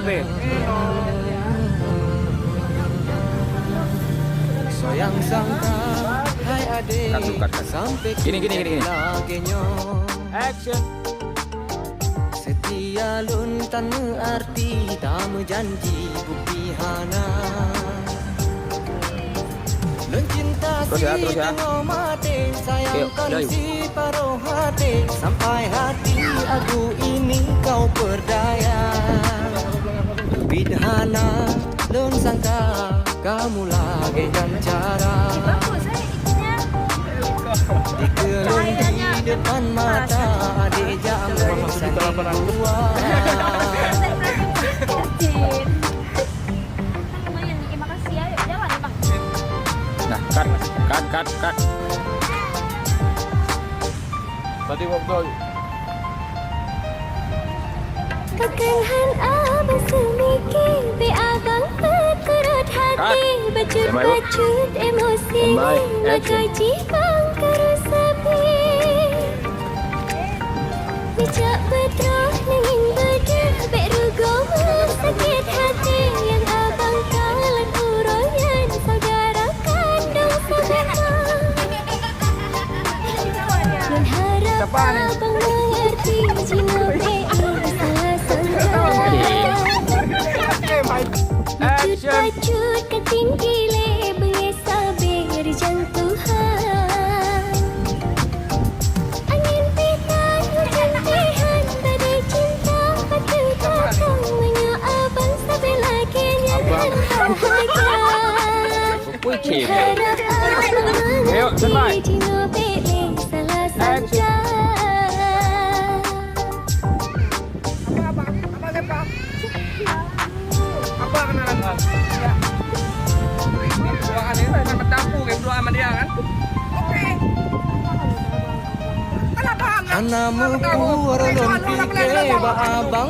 apa? Sayang sangka hai adik Cut. sampai Gini. lagenyo Action. setia lun tanpa arti tak menjanji bukti hana lun cinta Terus ya. tengok mati sayangkan Yuk. si paruh hati sampai hati aku ini kau berdaya bidhana lun sangka kamu lagi gancara dikelung di depan mata adik jangan sakit dua Nah, cut. Tadi waktu Kekenghan abang semikir be abang berkerut hati Bacut emosi Makaji bang kerusapi Bijak betroh nanging bedah Bek rugo sakit hati Yang abang kalan uroyan Saudara kandung sama Dan harap abang mengerti Jino be salah sangka Bacut ketingkile Bengesabe berjantuhan Angin pitan hujan pihan Badai cinta batu datang Menyo abang sampai lagi Nyaman bahagia Harap abang mengerti Jino bele salah sangka Apa kenalan Bang? Ya. Doakan ini saya sama campur kayak berdoa sama dia kan? Oke. Kenapa? Anamu pur lun pike ba abang